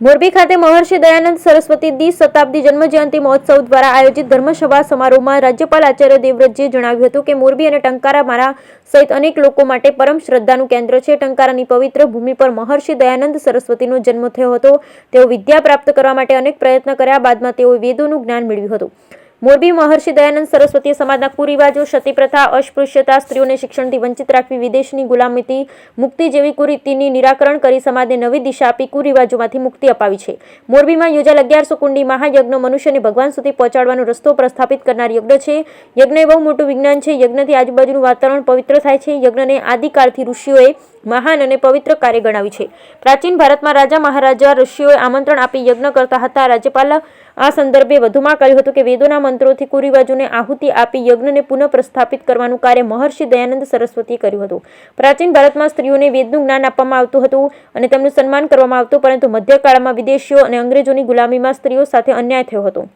મોરબી ખાતે મહર્ષિ દયાનંદ સરસ્વતી દ્વિશતાબ્દી જન્મજયંતિ મહોત્સવ દ્વારા આયોજિત ધર્મસભા સમારોહમાં રાજ્યપાલ આચાર્ય દેવવ્રતજીએ જણાવ્યું હતું કે મોરબી અને ટંકારા મારા સહિત અનેક લોકો માટે પરમ શ્રદ્ધાનું કેન્દ્ર છે. ટંકારાની પવિત્ર ભૂમિ પર મહર્ષિ દયાનંદ સરસ્વતીનો જન્મ થયો હતો. તેઓ વિદ્યા પ્રાપ્ત કરવા માટે અનેક પ્રયત્ન કર્યા બાદમાં તેઓએ વેદોનું જ્ઞાન મેળવ્યું હતું. મોરબી મહર્ષિ દયાનંદ સરસ્વતી સમાજના કુરિવાજો, સતી પ્રથા, અસ્પૃશ્યતા, સ્ત્રીઓને શિક્ષણથી વંચિત રાખવી, વિદેશની ગુલામીથી મુક્તિ જેવી કુરીતિની નિરાકરણ કરી સમાજને નવી દિશા આપી કુરિવાજોમાંથી મુક્તિ અપાવી છે. મોરબીમાં યોજાયેલ 1100 કુંડી મહાયજ્ઞ મનુષ્યને ભગવાન સુધી પહોંચાડવાનો રસ્તો પ્રસ્થાપિત કરનાર યજ્ઞ છે. યજ્ઞ એ બહુ મોટું વિજ્ઞાન છે. યજ્ઞથી આજુબાજુનું વાતાવરણ પવિત્ર થાય છે. યજ્ઞને આદિકાળથી ઋષિઓએ મહાન અને પવિત્ર કાર્ય ગણાવી છે. પ્રાચીન ભારતમાં રાજા મહારાજા ઋષિઓએ આમંત્રણ આપી યજ્ઞ કરતા હતા. રાજ્યપાલ આ સંદર્ભે વધુમાં કહ્યું હતું કે વેદોના મંત્રોથી કુરિવાજોને આહુતિ આપી યજ્ઞને પુનઃ પ્રસ્થાપિત કરવાનું કાર્ય મહર્ષિ દયાનંદ સરસ્વતીએ કર્યું હતું. પ્રાચીન ભારતમાં સ્ત્રીઓને વેદનું જ્ઞાન આપવામાં આવતું હતું અને તેમનું સન્માન કરવામાં આવતું, પરંતુ મધ્યકાળમાં વિદેશીઓ અને અંગ્રેજોની ગુલામીમાં સ્ત્રીઓ સાથે અન્યાય થયો હતો.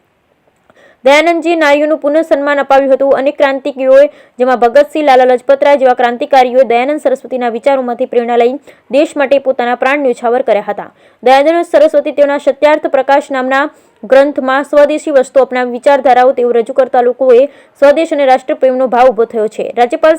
દયાનંદજીએ નારીઓનું પુનઃ સન્માન અપાવ્યું હતું. અનેક ક્રાંતિકીઓએ જેમાં ભગતસિંહ, લાલા લજપતરાય જેવા ક્રાંતિકારીઓએ દયાનંદ સરસ્વતીના વિચારોમાંથી પ્રેરણા લઈ દેશ માટે પોતાના પ્રાણ ન્યોછાવર કર્યા હતા. દયાનંદ સરસ્વતી તેઓના સત્યાર્થ પ્રકાશ નામના ગ્રંથમાં સ્વદેશી વસ્તુ અપનાવી વિચારધારાઓ તેઓ રજૂ કરતા લોકોએ સ્વદેશ અને રાષ્ટ્રપ્રેમનો ભાવ ઉભો થયો છે. રાજ્યપાલ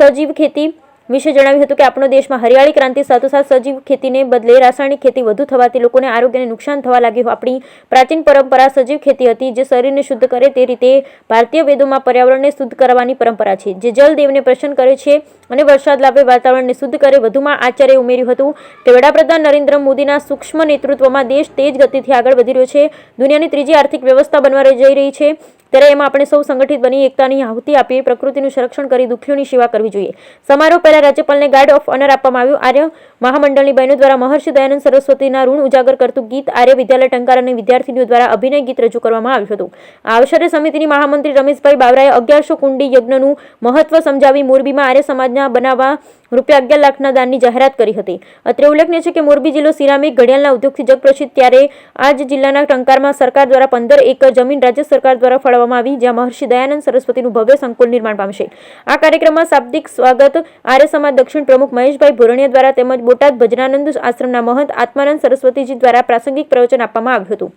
સજીવ ખેતી વિશે જણાવ્યું હતું કે આપણો દેશમાં હરિયાળી ક્રાંતિ સાથોસાથ સજીવ ખેતીને બદલે રાસાયણિક ખેતી વધુ થવાથી લોકોને આરોગ્યને નુકસાન થવા લાગ્યું. આપણી પ્રાચીન પરંપરા સજીવ ખેતી હતી, જે શરીરને શુદ્ધ કરે તે રીતે ભારતીય વેદોમાં પર્યાવરણને શુદ્ધ કરવાની પરંપરા છે, જે જલદેવને પ્રસન્ન કરે છે અને વરસાદ લાવે, વાતાવરણને શુદ્ધ કરે. વધુમાં આચાર્યએ ઉમેર્યું હતું કે વડાપ્રધાન નરેન્દ્ર મોદીના સૂક્ષ્મ નેતૃત્વમાં દેશ તેજ ગતિથી આગળ વધી રહ્યો છે. દુનિયાની ત્રીજી આર્થિક વ્યવસ્થા બનવા જઈ રહી છે, ત્યારે એમાં આપણે સૌ સંગઠિત બની એકતાની આહુતિ આપી પ્રકૃતિનું સંરક્ષણ કરી દુઃખીઓની સેવા કરવી જોઈએ. સમારોહ પહેલા રાજ્યપાલને ગાર્ડ ઓફ ઓનર આપવામાં આવ્યું. આર્ય મહામંડળની બહેનો દ્વારા મહર્ષિ દયાનંદ સરસ્વતીના ઋણ ઉજાગર કરતું ગીત આર્ય વિદ્યાલય ટંકારાની વિદ્યાર્થીનીઓ દ્વારા અભિનય ગીત રજૂ કરવામાં આવ્યું હતું. આ અવસરે સમિતિની મહામંત્રી રમેશભાઈ બાવરાએ 1100 કુંડી યજ્ઞનું મહત્વ સમજાવી મોરબીમાં આર્ય સમાજના બનાવવા ₹11 લાખના દાનની જાહેરાત કરી હતી. અત્રે ઉલ્લેખનીય છે કે મોરબી જિલ્લો સિરામિક ઘડિયાળના ઉદ્યોગથી જગપ્રસિદ્ધ, ત્યારે આ જ જિલ્લાના ટંકારમાં સરકાર દ્વારા 15 એકર જમીન રાજ્ય સરકાર દ્વારા ફાળવવામાં આવી, જ્યાં મહર્ષિ દયાનંદ સરસ્વતીનું ભવ્ય સંકુલ નિર્માણ પામશે. આ કાર્યક્રમમાં શાબ્દિક સ્વાગત આર્ય સમાજ દક્ષિણ પ્રમુખ મહેશભાઈ ભોરણીયા દ્વારા તેમજ બોટાદ ભજનાનંદ આશ્રમના મહંત આત્માનંદ સરસ્વતીજી દ્વારા પ્રાસંગિક પ્રવચન આપવામાં આવ્યું હતું.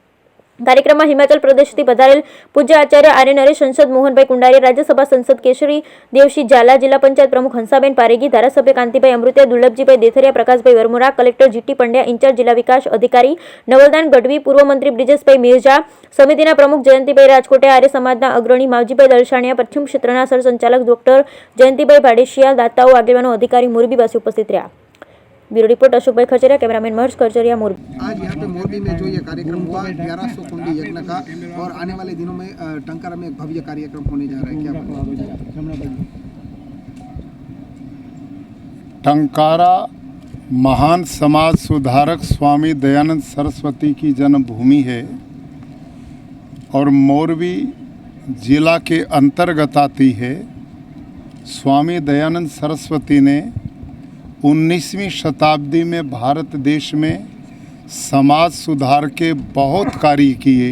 કાર્યક્રમમાં હિમાચલ પ્રદેશથી પધારેલ પૂજ્ય આચાર્ય આર્ય નરેશ, સંસદ મોહનભાઈ કુંડારિયા, રાજ્યસભા સંસદ કેશરી દેવસિંહ ઝાલા, જિલ્લા પંચાયત પ્રમુખ હંસાબેન પારેગી, ધારાસભ્ય Kantibhai Amrutiya, Durlabhjibhai Detharia, Prakashbhai Varmora, collector G T Pandya, in charge જિલ્લા વિકાસ અધિકારી નવલદાન ગઢવી, પૂર્વ મંત્રી બ્રિજેશભાઈ મિર્ઝા, સમિતિના પ્રમુખ જયંતિભાઈ રાજકોટિયા, આર્ય સમાજના અગ્રણી માવજીભાઈ દલસાણિયા, પશ્ચિમ ક્ષેત્રના સરસંચાલક ડોક્ટર જયંતિભાઈ ભાડેશિયા, દાતાઓ, આગેવાનો, અધિકારી મોરબીવાસી ઉપસ્થિત રહ્યા. ब्यूरो रिपोर्ट अशोक भाई खचरिया, कैमरामैन महर्ष खचरिया, मोरबी। आज यहाँ पे मोरबी में जो ये कार्यक्रम हुआ 1100 कुंडी यज्ञ का, और आने वाले दिनों में टंकारा में एक भव्य कार्यक्रम होने जा रहा है, क्या टंकारा महान समाज सुधारक स्वामी दयानंद सरस्वती की जन्मभूमि है और मोरबी जिला के अंतर्गत आती है। स्वामी दयानंद सरस्वती ने 19वीं शताब्दी में भारत देश में समाज सुधार के बहुत कार्य किए,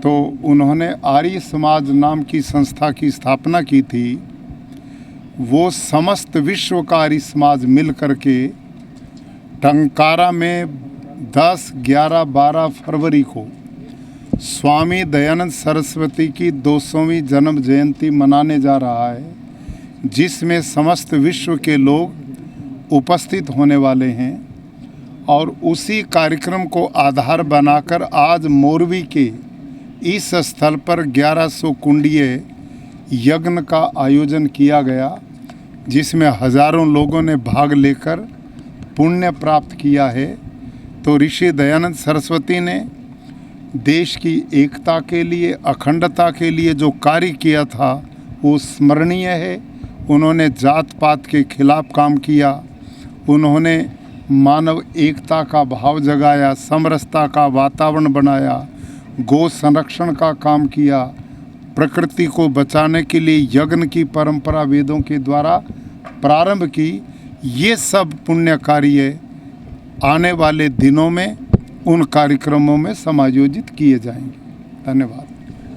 तो उन्होंने आर्य समाज नाम की संस्था की स्थापना की थी। वो समस्त विश्व का आर्य समाज मिल करके टंकारा में 10, 11, 12 फरवरी को स्वामी दयानंद सरस्वती की 200वीं जन्म जयंती मनाने जा रहा है, जिसमें समस्त विश्व के लोग उपस्थित होने वाले हैं। और उसी कार्यक्रम को आधार बनाकर आज मोरबी के इस स्थल पर 1100 कुंडीय यज्ञ का आयोजन किया गया, जिसमें हजारों लोगों ने भाग लेकर पुण्य प्राप्त किया है। तो ऋषि दयानंद सरस्वती ने देश की एकता के लिए, अखंडता के लिए जो कार्य किया था वो स्मरणीय है। उन्होंने जात पात के खिलाफ काम किया, उन्होंने मानव एकता का भाव जगाया, समरसता का वातावरण बनाया, गौ संरक्षण का काम किया, प्रकृति को बचाने के लिए यज्ञ की परंपरा वेदों के द्वारा प्रारंभ की। ये सब पुण्य कार्य आने वाले दिनों में उन कार्यक्रमों में समायोजित किए जाएंगे। धन्यवाद।